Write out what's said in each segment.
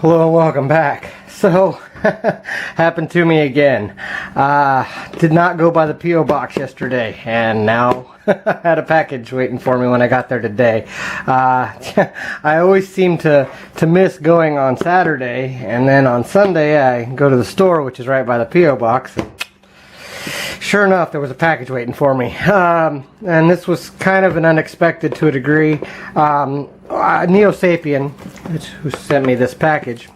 Hello and welcome back. So, happened to me again. Did not go by the P.O. box yesterday, and now I had a package waiting for me when I got there today. I always seem to miss going on Saturday, and then on Sunday I go to the store, which is right by the P.O. box. And sure enough, there was a package waiting for me. And this was kind of an unexpected to a degree. NeoSapien, who sent me this package,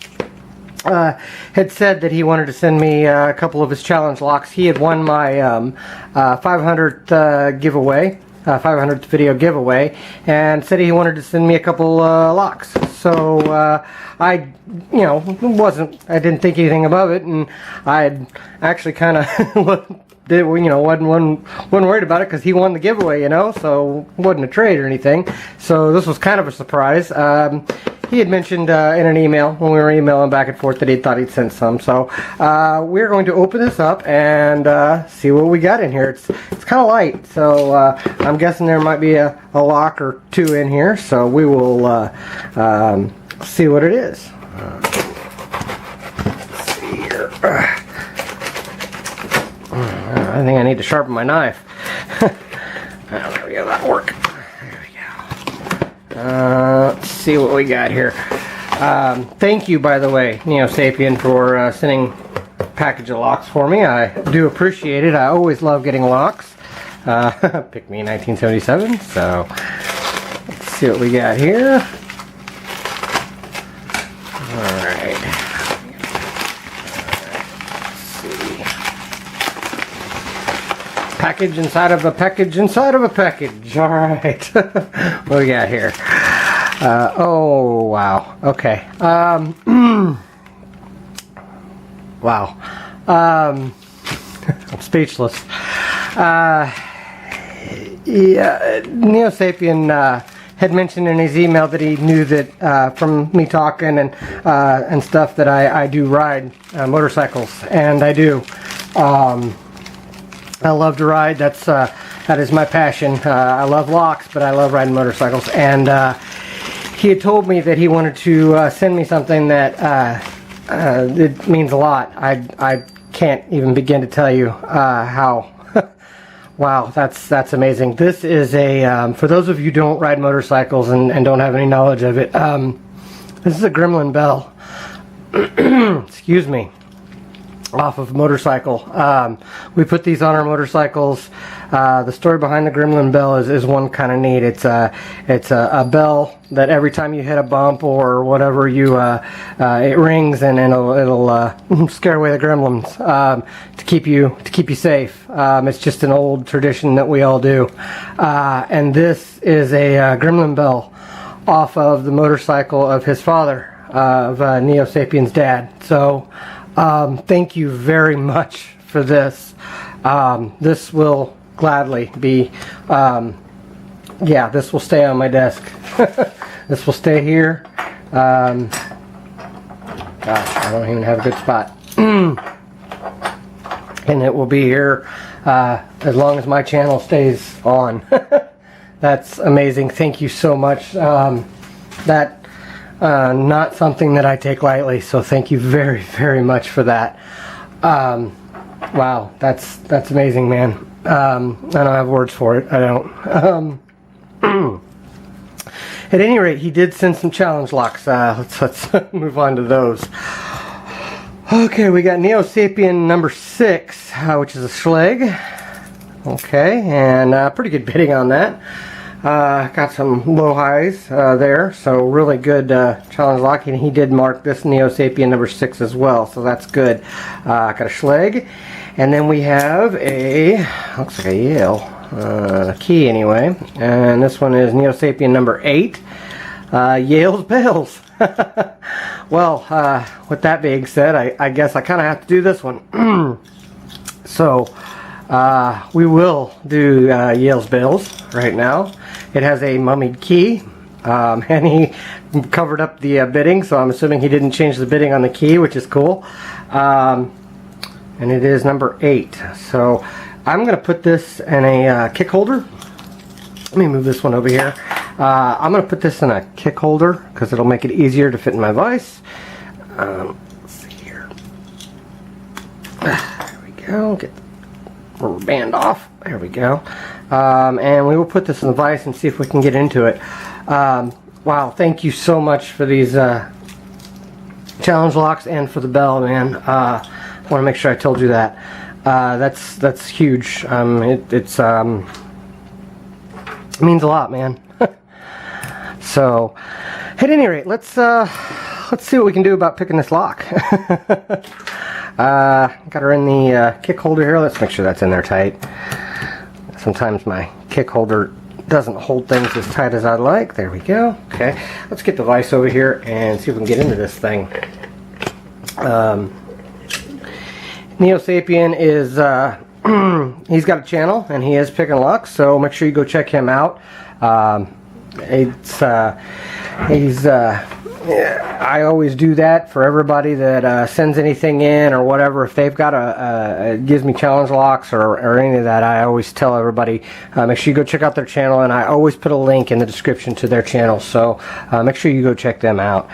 had said that he wanted to send me a couple of his challenge locks. He had won my 500th giveaway, 500th video giveaway, and said he wanted to send me a couple locks. So I didn't think anything of it, and I had actually kind of wasn't worried about it because he won the giveaway, so it wasn't a trade or anything. So this was kind of a surprise. He had mentioned in an email when we were emailing back and forth that he thought he'd sent some. So we're going to open this up and see what we got in here. It's kind of light, so I'm guessing there might be a lock or two in here. So we will see what it is. Let's see here. I think I need to sharpen my knife. There we go, that'll work. There we go. Let's see what we got here. Thank you, by the way, NeoSapien, for sending a package of locks for me. I do appreciate it. I always love getting locks. PickME 1977. So let's see what we got here. Package inside of a package inside of a package. Alright. What do we got here? Oh, wow. Okay. Wow. I'm speechless. NeoSapien had mentioned in his email that he knew that from me talking and stuff that I do ride motorcycles, and I do. I love to ride. That is my passion. I love locks, but I love riding motorcycles. And he had told me that he wanted to send me something that it means a lot. I can't even begin to tell you how. Wow, that's amazing. This is a for those of you who don't ride motorcycles and don't have any knowledge of it. This is a Gremlin Bell. Excuse me. Off of a motorcycle. We put these on our motorcycles. The story behind the Gremlin Bell is one kind of neat. It's a bell that every time you hit a bump or whatever, it rings and it'll scare away the gremlins to keep you safe. It's just an old tradition that we all do. And this is a Gremlin Bell off of the motorcycle of his father, of NeoSapien's dad. So thank you very much for this. This will gladly be, this will stay on my desk. This will stay here. Gosh, I don't even have a good spot. And it will be here as long as my channel stays on. That's amazing. Thank you so much. Not something that I take lightly, so thank you very, very much for that. Wow, that's amazing, man. I don't have words for it. I don't. At any rate, he did send some challenge locks. Let's move on to those. Okay, we got NeoSapien number 6, which is a Schleg. Okay, and pretty good bidding on that. Got some low highs there, so really good challenge lock, and he did mark this NeoSapien number 6 as well, so that's good. Got a Schleg, and then we have looks like a Yale key anyway, and this one is NeoSapien number 8, Yales Bells. Well, with that being said, I guess I kind of have to do this one. So we will do Yales Bells right now. It has a mummied key, and he covered up the bidding, so I'm assuming he didn't change the bidding on the key, which is cool. And it is number 8. So I'm going to put this in a kick holder. Let me move this one over here. I'm going to put this in a kick holder because it'll make it easier to fit in my vise. Let's see here. There we go. Get the rubber band off. There we go. And we will put this in the vise and see if we can get into it. Wow, thank you so much for these challenge locks and for the bell, man. I want to make sure I told you that. That's huge. It means a lot, man. So, at any rate, let's see what we can do about picking this lock. Got her in the kick holder here. Let's make sure that's in there tight. Sometimes my kick holder doesn't hold things as tight as I'd like. There we go. Okay, let's get the vise over here and see if we can get into this thing. NeoSapien is he's got a channel and he is picking locks, so make sure you go check him out. I always do that for everybody that sends anything in or whatever. If they've got gives me challenge locks or any of that, I always tell everybody, make sure you go check out their channel, and I always put a link in the description to their channel, so make sure you go check them out.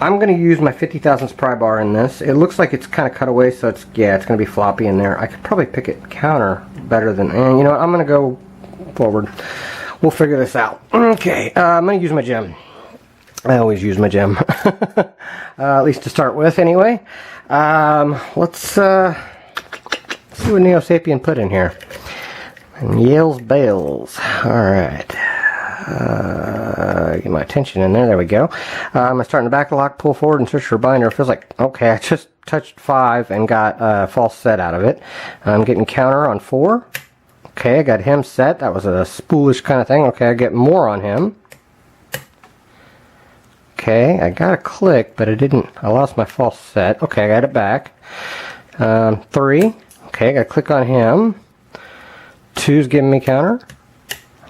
I'm going to use my 50,000th pry bar in this. It looks like it's kind of cut away, so it's going to be floppy in there. I could probably pick it counter better than, and you know what, I'm going to go forward. We'll figure this out. Okay, I'm going to use my gem. I always use my gem. At least to start with, anyway. Let's see what NeoSapien put in here. And Yales Bells. Alright. Get my attention in there. There we go. I'm going to start in the back of the lock, pull forward, and search for a binder. It feels like, okay, I just touched 5 and got a false set out of it. I'm getting counter on 4. Okay, I got him set. That was a spoolish kind of thing. Okay, I get more on him. Okay, I got a click, but I lost my false set. Okay, I got it back. 3. Okay, I got a click on him. 2's giving me counter.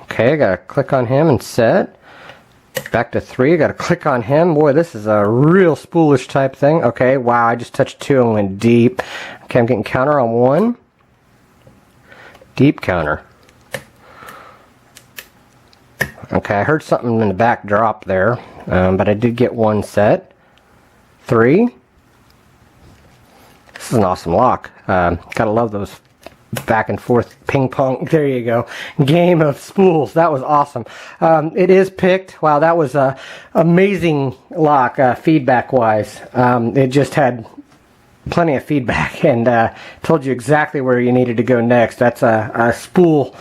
Okay, I got a click on him and set. Back to 3, I got a click on him. Boy, this is a real spoolish type thing. Okay, wow, I just touched 2 and went deep. Okay, I'm getting counter on 1. Deep counter. Okay, I heard something in the back drop there, but I did get 1 set. 3. This is an awesome lock. Gotta love those back and forth ping pong. There you go. Game of spools. That was awesome. It is picked. Wow, that was a amazing lock, feedback wise. It just had plenty of feedback and told you exactly where you needed to go next. That's a spool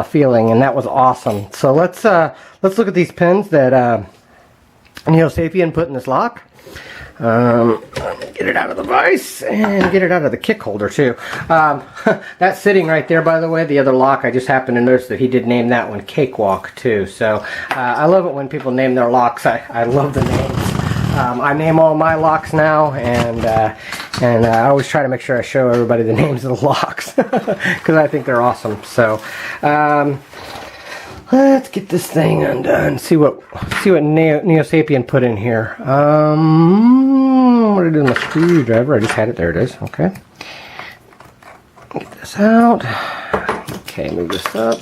feeling, and that was awesome. So let's look at these pins that NeoSapien put in this lock. Get it out of the vise and get it out of the kick holder too. That's sitting right there, by the way. The other lock, I just happened to notice that he did name that one Cakewalk too. So I love it when people name their locks. I love the names. I name all my locks now, and I always try to make sure I show everybody the names of the locks because I think they're awesome. So let's get this thing undone. See what NeoSapien put in here. What did I do with my screwdriver? I just had it. There it is. Okay. Get this out. Okay, move this up.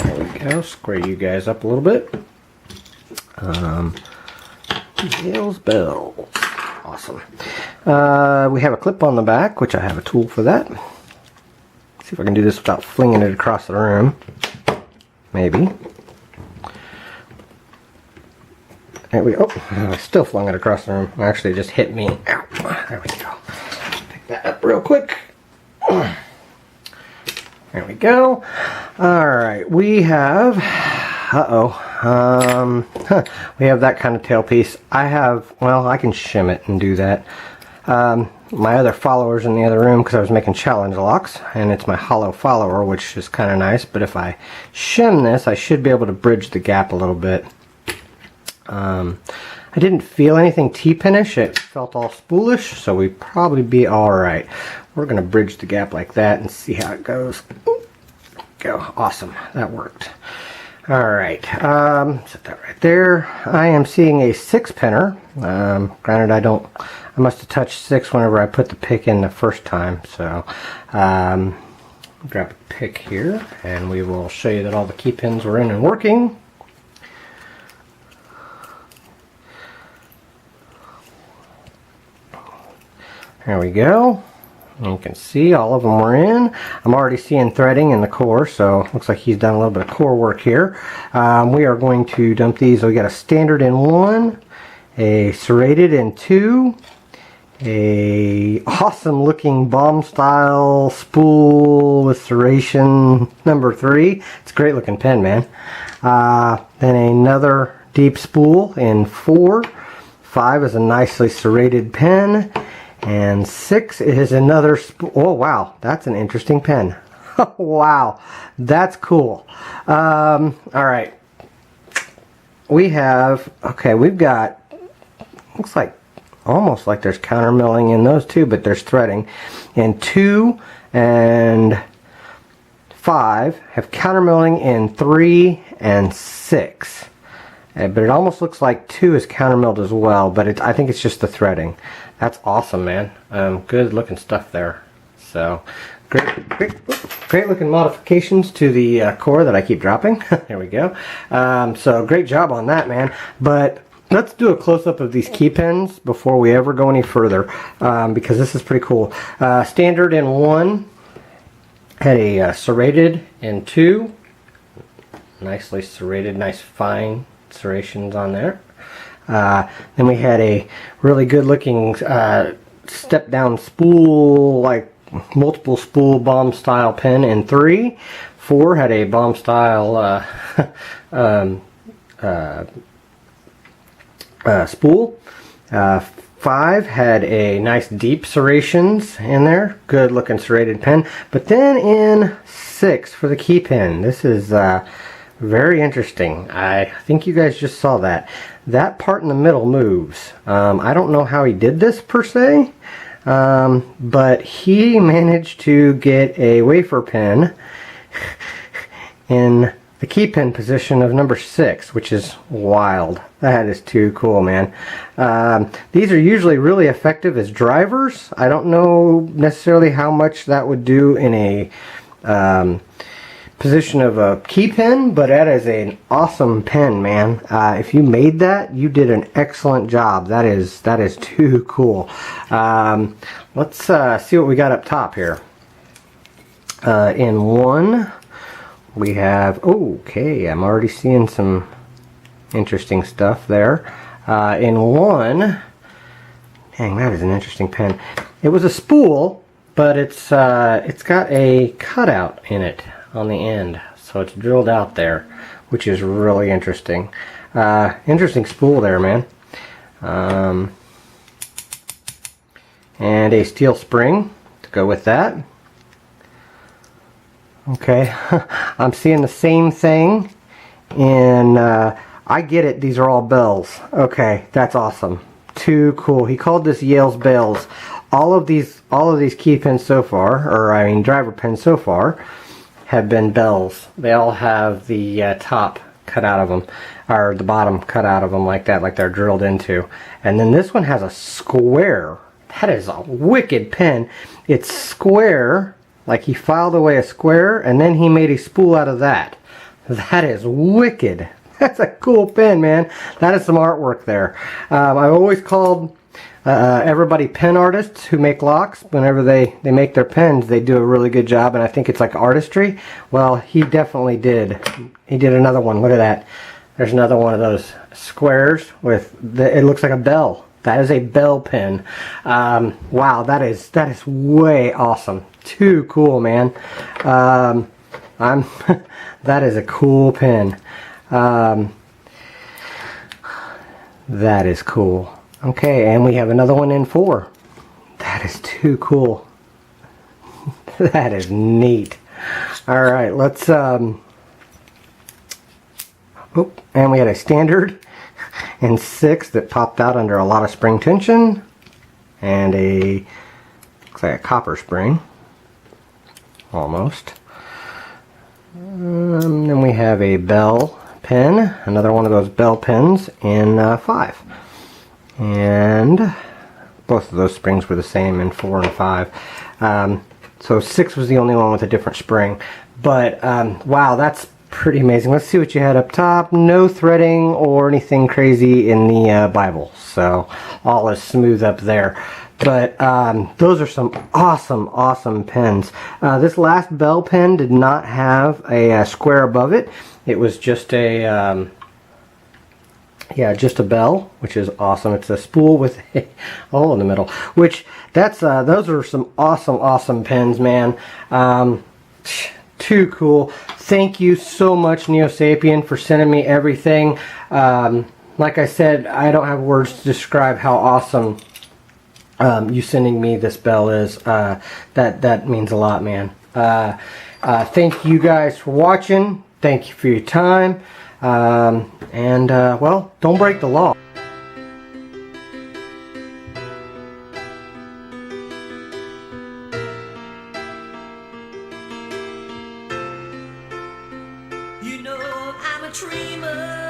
There we go. Square you guys up a little bit. Yales Bells. Awesome. We have a clip on the back, which I have a tool for that. See if I can do this without flinging it across the room. Maybe. There we go. Oh, I still flung it across the room. Actually, it just hit me. Ow. There we go. Pick that up real quick. There we go. Alright, we have... we have that kind of tailpiece. I can shim it and do that. My other follower's in the other room because I was making challenge locks, and it's my hollow follower, which is kind of nice, but if I shim this, I should be able to bridge the gap a little bit. I didn't feel anything T-pinish. It felt all spoolish, so we'd probably be alright. We're going to bridge the gap like that and see how it goes. Go. Awesome. That worked. Alright, set that right there. I am seeing a 6-pinner. Granted, I must have touched 6 whenever I put the pick in the first time. So, grab a pick here, and we will show you that all the key pins were in and working. There we go. And you can see all of them were in. I'm already seeing threading in the core, so looks like he's done a little bit of core work here. We are going to dump these. So we got a standard in 1, a serrated in 2, a awesome looking bomb style spool with serration number 3. It's a great looking pen, man. Then another deep spool in 4. 5 is a nicely serrated pen. And 6 is another oh wow, that's an interesting pen. Wow, that's cool. Alright. We have, okay, we've got, looks like, almost like there's counter milling in those two, but there's threading. And 2 and 5 have counter milling in 3 and 6. But it almost looks like 2 is counter milled as well, but I think it's just the threading. That's awesome, man. Good looking stuff there. So, great looking modifications to the core that I keep dropping. There we go. So, great job on that, man. But let's do a close-up of these key pens before we ever go any further, because this is pretty cool. Standard in 1, had a serrated in 2. Nicely serrated, nice fine serrations on there. Then we had a really good looking step down spool, like multiple spool bomb style pen in 3. 4 had a bomb style spool. 5 had a nice deep serrations in there, good looking serrated pen. But then in 6 for the key pen, this is very interesting. I think you guys just saw that. That part in the middle moves. I don't know how he did this per se, but he managed to get a wafer pen in the key pen position of number 6, which is wild. That is too cool, man. These are usually really effective as drivers. I don't know necessarily how much that would do in a position of a key pen, but that is an awesome pen, man. If you made that, you did an excellent job. That is too cool. Let's see what we got up top here. In 1 we have, okay, I'm already seeing some interesting stuff there. In 1, dang, that is an interesting pen. It was a spool, but it's got a cutout in it on the end, so it's drilled out there, which is really interesting. Interesting spool there, man. And a steel spring to go with that. Okay, I'm seeing the same thing in, I get it, these are all bells. Okay, that's awesome. Too cool. He called this Yales Bells. All of these key pens so far, or I mean driver pens so far, have been bells. They all have the top cut out of them, or the bottom cut out of them like that, like they're drilled into. And then this one has a square. That is a wicked pen. It's square, like he filed away a square, and then he made a spool out of that. That is wicked. That's a cool pen, man. That is some artwork there. I've always called everybody pen artists who make locks. Whenever they make their pens, they do a really good job, and I think it's like artistry. Well, he definitely did. He did another one. Look at that. There's another one of those squares with it looks like a bell. That is a bell pen. Wow, that is way awesome. Too cool, man. That is a cool pen. That is cool. Okay, and we have another one in 4. That is too cool. That is neat. Alright, let's and we had a standard in 6 that popped out under a lot of spring tension, and a, looks like a copper spring, almost. Then we have a bell pen, another one of those bell pens in 5. And both of those springs were the same in 4 and 5. So 6 was the only one with a different spring. But wow, that's pretty amazing. Let's see what you had up top. No threading or anything crazy in the Bible, so all is smooth up there. But those are some awesome pens. This last bell pen did not have a square above it. It was just a just a bell, which is awesome. It's a spool with a hole in the middle, which those are some awesome pens, man. Too cool. Thank you so much, NeoSapien, for sending me everything. Like I said, I don't have words to describe how awesome you sending me this bell is. That means a lot, man. Thank you guys for watching. Thank you for your time. Well, don't break the law. You know I'm a dreamer.